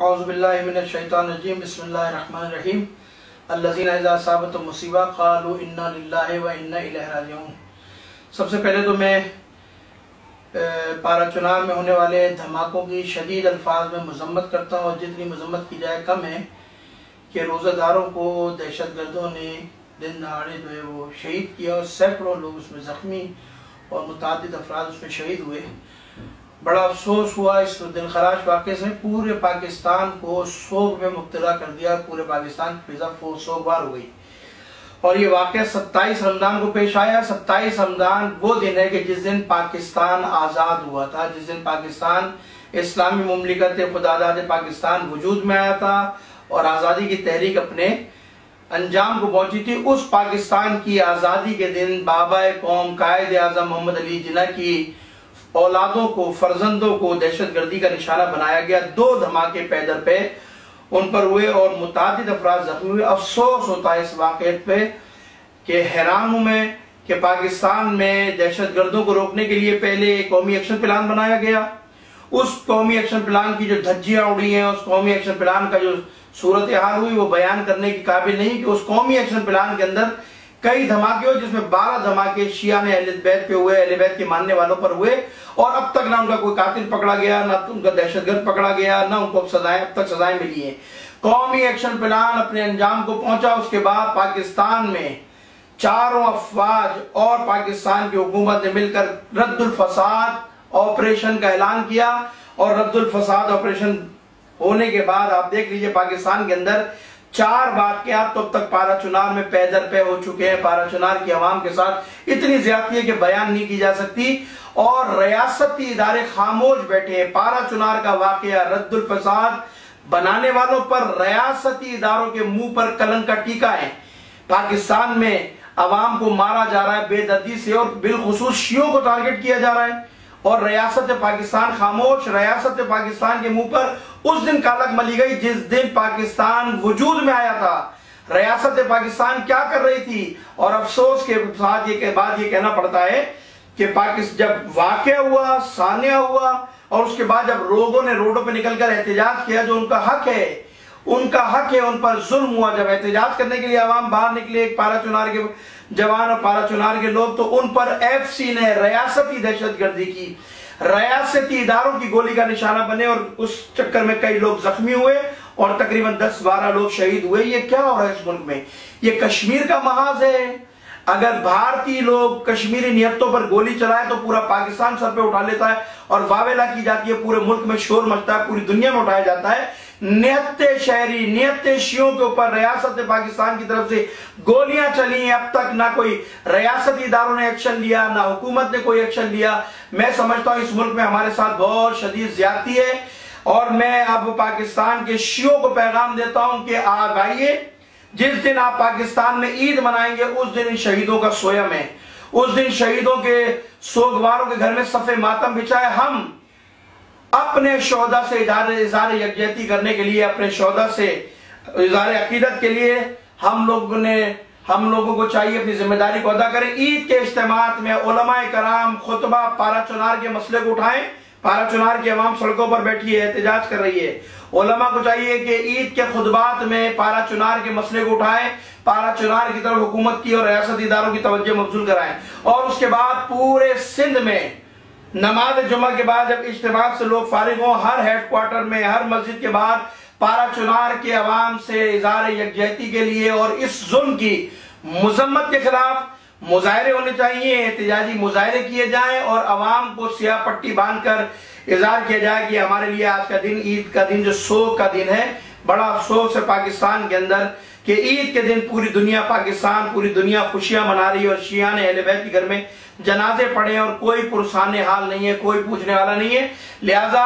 औज़ुबिल्लाहि मिनश्शैतानिर्रजीम बिस्मिल्लाहिर्रहमानिर्रहीम अल्लज़ीना इज़ा असाबतहुम मुसीबा क़ालू इन्ना लिल्लाहि व इन्ना इलैहि राजिऊन। सबसे पहले तो मैं पारा चुनाव में होने वाले धमाकों की शदीद अल्फाज में मजम्मत करता हूँ और जितनी मजम्मत की जाए कम है कि रोज़ादारों को दहशतगर्दों ने दिन दहाड़े जो है वो शहीद किया और सैकड़ों लोग उसमें ज़ख्मी और मुतअद्दिद अफराद उसमें शहीद हुए। बड़ा अफसोस हुआ इस दिलखराश वाक़े से, पूरे पाकिस्तान को सोग में मुब्तला कर दिया, पूरे पाकिस्तान की फिज़ा सोगवार हो गई। और ये वाक़या 27 रमज़ान को पेश आया। 27 रमज़ान वो दिन है कि जिस दिन पाकिस्तान आज़ाद हुआ था, जिस दिन पाकिस्तान इस्लामी मुमलिकत खुदादाद पाकिस्तान वजूद में आया था और आज़ादी की तहरीक अपने अंजाम को पहुंची थी। उस पाकिस्तान की आज़ादी के दिन बाबाए कौम कायद आज़म मोहम्मद अली जिन्ना की औलादों को, फर्जंदों को दहशतगर्दी का निशाना बनाया गया। 2 धमाके पैदल पे उन पर हुए और मुतअद्दिद अफराद जख्मी हुए। अफसोस होता है इस वाक़े पे कि हैरान हूं मैं कि पाकिस्तान में दहशतगर्दों को रोकने के लिए पहले एक कौमी एक्शन प्लान बनाया गया। उस कौमी एक्शन प्लान की जो धज्जियां उड़ी हैं, उस कौमी एक्शन प्लान का जो सूरत हाल हुई वो बयान करने के काबिल नहीं कि उस कौमी एक्शन प्लान के अंदर कई धमाके हुए, जिसमें 12 धमाके शिया ने अहले बैत पे हुए, अहले बैत के मानने वालों पर हुए और अब तक ना उनका कोई कातिल पकड़ा गया, ना उनका दहशतगर्द पकड़ा गया, ना उनको अब तक सजाएं मिली है। कौमी एक्शन प्लान अपने अंजाम को पहुंचा। उसके बाद पाकिस्तान में चारों अफवाज और पाकिस्तान की हुकूमत ने मिलकर रद्दुल फसाद ऑपरेशन का ऐलान किया और रद्दुल फसाद ऑपरेशन होने के बाद आप देख लीजिए पाकिस्तान के अंदर 4 वाक़यात तो अब तक पारा चुनार में पैदल पे हो चुके हैं। पारा चुनार की आवाम के साथ इतनी ज्यादती है कि बयान नहीं की जा सकती और रियासती इदारे खामोश बैठे हैं। पारा चुनार का वाक़या रद्दुल फसाद बनाने वालों पर रियासती इदारों के मुंह पर कलंक का टीका है। पाकिस्तान में अवाम को मारा जा रहा है बेदर्दी से और बिलखुसूस शियों को टारगेट किया जा रहा है और रियासत पाकिस्तान खामोश। रियासत पाकिस्तान के मुंह पर उस दिन कालक मली गई जिस दिन पाकिस्तान वजूद में आया था। रियासत पाकिस्तान क्या कर रही थी और अफसोस के साथ ये कहना पड़ता है कि पाकिस्तान जब वाक़या हुआ, सानिया हुआ और उसके बाद जब लोगों ने रोडों पर निकलकर एहतजाज किया, जो उनका हक है, उन पर जुल्म हुआ। जब एहतजाज करने के लिए आवाम बाहर निकले, पारा चुनार के जवान और पारा चुनार के लोग, तो उन पर एफसी ने रियासती दहशतगर्दी की, रियासती इदारों की गोली का निशाना बने और उस चक्कर में कई लोग जख्मी हुए और तकरीबन 10-12 लोग शहीद हुए। ये क्या हो रहा है इस मुल्क में? ये कश्मीर का महाज है। अगर भारतीय लोग कश्मीरी नियतों पर गोली चलाए तो पूरा पाकिस्तान सर पे उठा लेता है और वावेला की जाती है, पूरे मुल्क में शोर मचता है, पूरी दुनिया में उठाया जाता है। नियत शहरी, नियत शियों के ऊपर रियासत पाकिस्तान की तरफ से गोलियां चली हैं। अब तक ना कोई रियासती इदारों ने एक्शन लिया, ना हुकूमत ने कोई एक्शन लिया। मैं समझता हूं इस मुल्क में हमारे साथ बहुत शदीद ज्यादती है और मैं अब पाकिस्तान के शियों को पैगाम देता हूं कि आग आइए। जिस दिन आप पाकिस्तान में ईद मनाएंगे उस दिन इन शहीदों का सोयम है, उस दिन शहीदों के सोगवारों के घर में सफ़े मातम बिछाए। हम अपने शोहदा से इज़हार यकजहती करने के लिए, अपने शोहदा से इज़हार अकीदत के लिए हम लोगों को चाहिए अपनी जिम्मेदारी को अदा करें। ईद के इज्तिमात में उलमाए कराम खुतबा पारा चुनार के मसले को उठाएं। पारा चुनार की आवाम सड़कों पर बैठी है, एहतजाज कर रही है। उलमा को चाहिए कि ईद के खुतबात में पारा चुनार के मसले को उठाएं, पारा चुनार की तरफ हुकूमत की और रियासती इदारों की तवज्जो मबजूल कराएं और उसके बाद पूरे सिंध में नमाज जुमा के बाद जब इज्तिमा से लोग फारिग हों, हर हेडक्वार्टर में, हर मस्जिद के बाद पारा चुनार के अवाम से इज़हार यकजहती के लिए और इस जुल्म की मजम्मत के खिलाफ मुजाहरे होने चाहिए, एहतजाजी मुजाहरे किए जाएं और अवाम को सियाह पट्टी बांधकर इज़हार किया जाए कि हमारे लिए आज का दिन, ईद का दिन, जो शोक का दिन है। बड़ा अफसोस है पाकिस्तान के अंदर कि ईद के दिन पूरी दुनिया खुशियां मना रही है और शिया ने अहले बैत के घर में जनाजे पड़े हैं और कोई पुरसाने हाल नहीं है, कोई पूछने वाला नहीं है। लिहाजा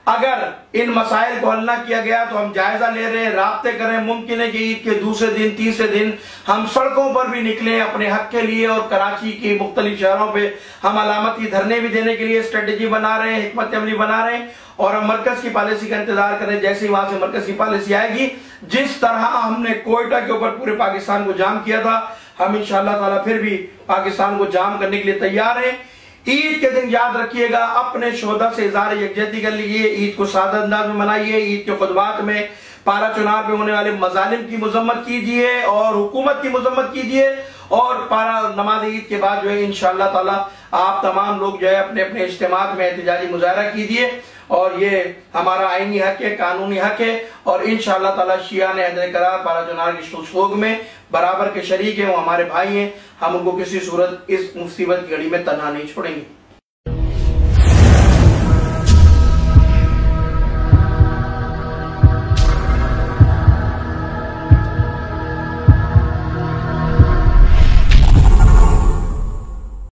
अगर इन मसाइल को हल ना किया गया तो हम जायजा ले रहे हैं, राब्ते कर रहे हैं। मुमकिन है कि ईद के दूसरे दिन, तीसरे दिन हम सड़कों पर भी निकले अपने हक के लिए और कराची की मुख्तलिफ शहरों पे हम अलामती धरने भी देने के लिए स्ट्रेटेजी बना रहे हैं, हिकमत अमली बना रहे हैं और हम मरकज की पॉलिसी का इंतजार कर रहे हैं। जैसे ही वहां से मरकज की पॉलिसी आएगी, जिस तरह हमने कोयटा के ऊपर पूरे पाकिस्तान को जाम किया था, हम इंशाअल्लाह ताला फिर भी पाकिस्तान को जाम करने के लिए तैयार हैं। ईद के दिन याद रखिएगा अपने शोहदा से इज़हार यकजहती कर लीजिए, ईद को सादा अंदाज में मनाइए, ईद के खुतबात में पारा चुनाव में होने वाले मजालिम की मजम्मत कीजिए और हुकूमत की मजम्मत कीजिए, और पारा नमाज ईद के बाद जो है इंशाअल्लाह ताला आप तमाम लोग जो है अपने अपने इज्तिमात में एहतजाजी मुजाहरा कीजिए, और ये हमारा आईनी हक है, कानूनी हक है, और इंशाअल्लाह ताला शिया ने अहद करार पारा चुनाव की शोग में बराबर के शरीक हैं, वो हमारे भाई हैं, हम उनको किसी सूरत इस मुसीबत की घड़ी में तन्हा नहीं छोड़ेंगे।